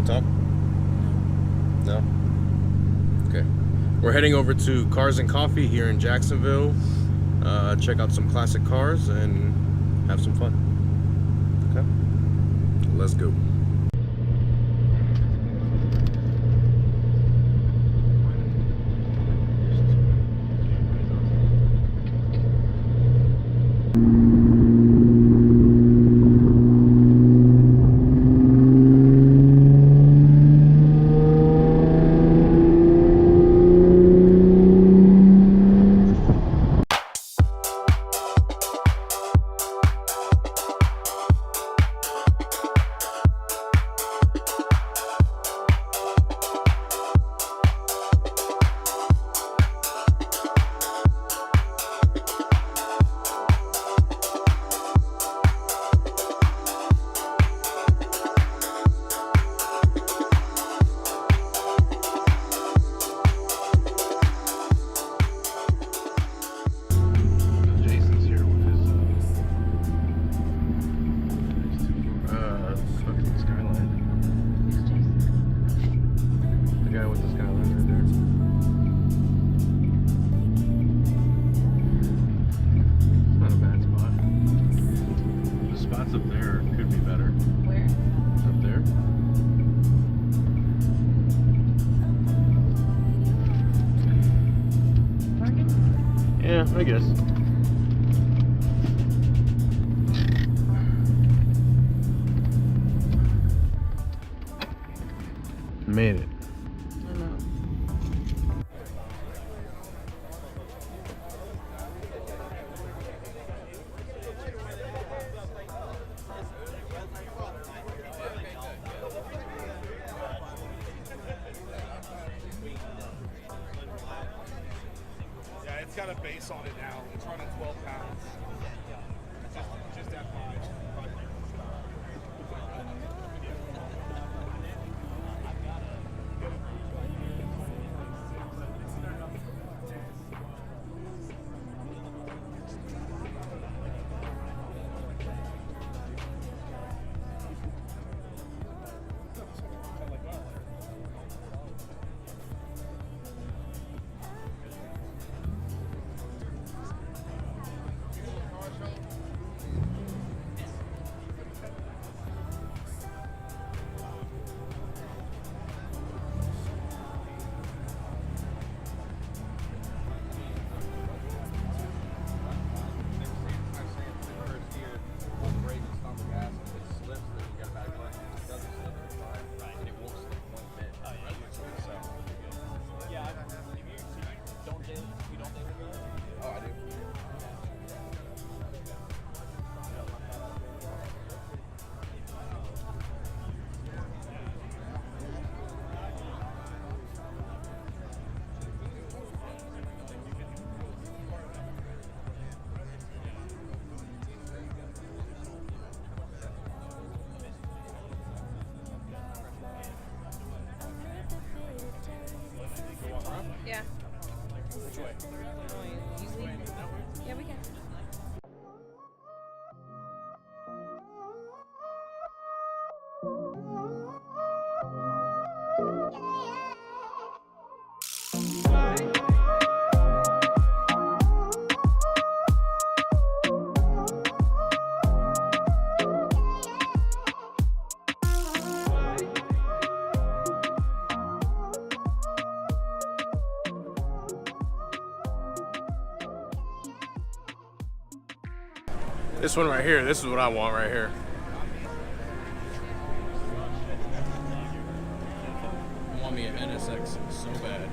want to talk? No? Okay. We're heading over to Cars and Coffee here in Jacksonville. Check out some classic cars and have some fun. Okay? Let's go. Yeah, I guess. Made it. I know. Yeah, it's got a base on it now. It's running 12 pounds. Just that high. Yeah. Which way? Yeah, we can. This one right here, this is what I want right here. I want me an NSX so bad.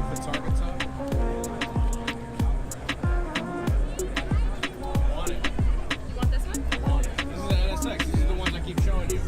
With the target top. I want it. You want this one? I want it. This is the NSX. These are the ones I keep showing you.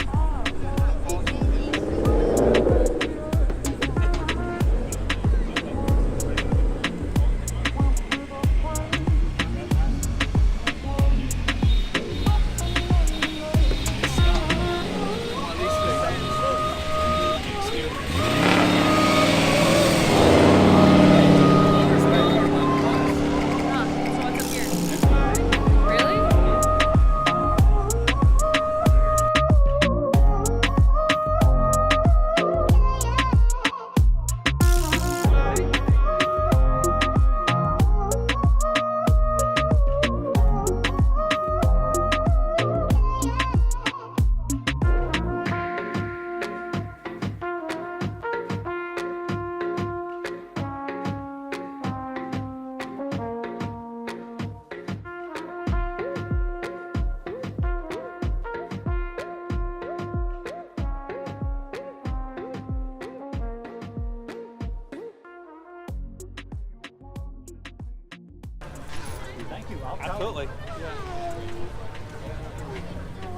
Thank you. I'll tell Absolutely.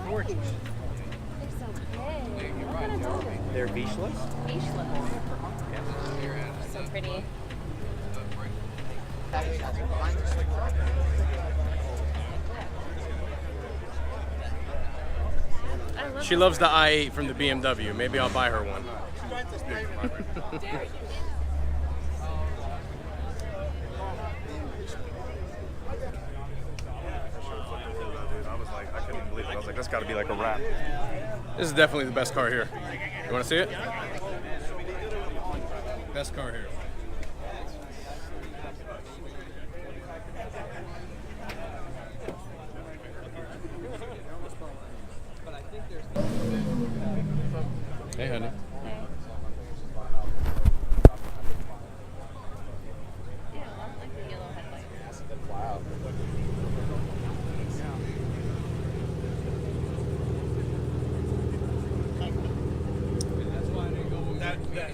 Gorgeous. They're so big. They're beachless. Beachless. So pretty. I love She this loves the car. i8 from the BMW. Maybe I'll buy her one. I was like, I couldn't believe it. I was like, that's got to be like a wrap. This is definitely the best car here. You want to see it? Best car here. Hey, honey. Hey. Yeah, I like the yellow headlights. Wow.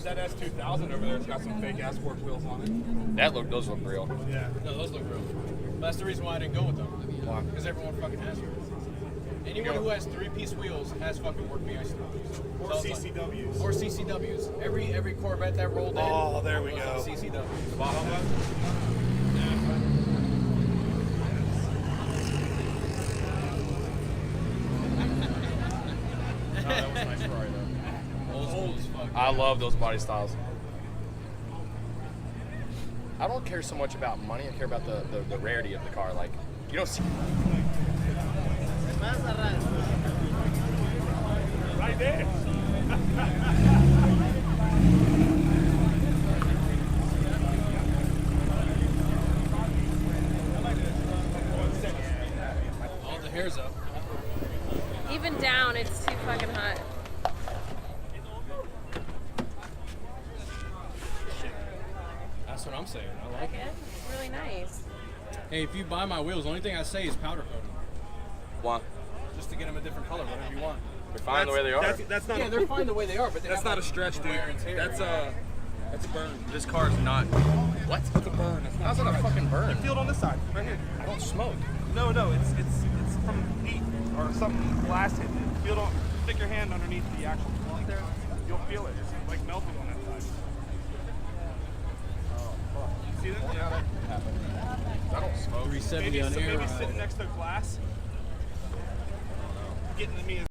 That S2000 over there, it's got some fake ass work wheels on it. Those look real. Yeah. No, those look real. That's the reason why I didn't go with them. Why? Because everyone fucking has them. Anyone who has 3-piece wheels has fucking work BIC. Or CCWs. Or CCWs. Every Corvette that rolled in. Oh, there we was go. on CCW. The bottom one? Oh, that was a nice Ferrari though. Old school as fuck. I love those body styles. I don't care so much about money. I care about the rarity of the car. Like, you don't see. Right there. All the hair's up. Even down, it's too fucking hot. That's what I'm saying. I like Like it. it? It's really nice. Hey, if you buy my wheels, the only thing I say is powder coat them. Why? Just to get them a different color, whatever you want. They're fine the way they are. That's not. Yeah, they're fine the way they are, but they That's have, not a like, stretch, the dude. wear and tear, That's a burn. This car is not. What? That's a burn. It's not How's it a fucking burn? Feel it on this side, right here. I don't smoke. No, it's from heat or something glass hitting it. Feel it on. Stick your hand underneath the actual plug there. You'll feel it. It's like melting on that side. Oh fuck. See that? Yeah. I don't smoke. 370 Maybe, on air. maybe sitting next to glass. Getting to me.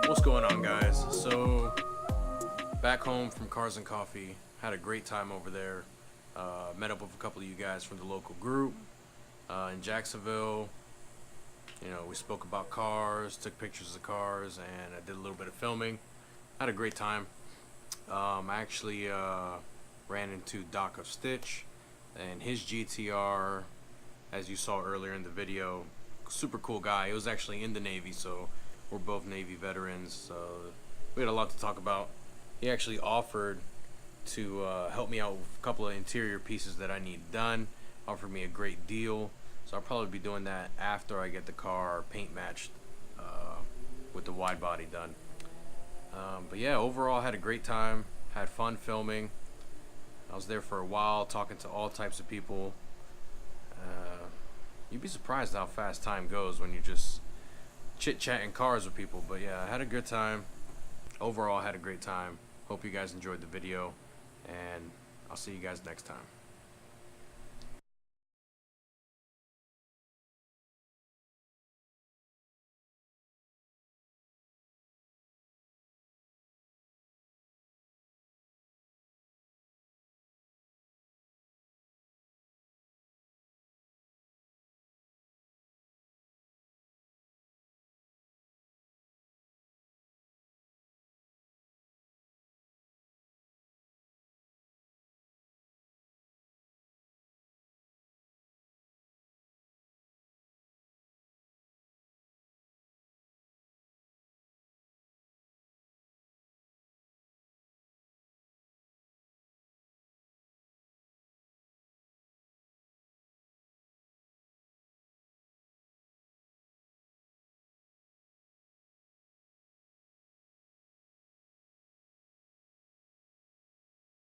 What's going on, guys? So, back home from Cars and Coffee, had a great time over there. Met up with a couple of you guys from the local group in Jacksonville. You know, we spoke about cars, took pictures of cars, and I did a little bit of filming. Had a great time. I actually ran into Doc of Stitch and his GTR, as you saw earlier in the video. Super cool guy. He was actually in the Navy, so we're both Navy veterans. So we had a lot to talk about. He actually offered to help me out with a couple of interior pieces that I need done. Offered me a great deal. So I'll probably be doing that after I get the car paint matched with the wide body done. But yeah, overall had a great time. Had fun filming. I was there for a while talking to all types of people. You'd be surprised how fast time goes when you just chit-chatting cars with people. But yeah, I had a good time. Overall, had a great time. Hope you guys enjoyed the video, and I'll see you guys next time.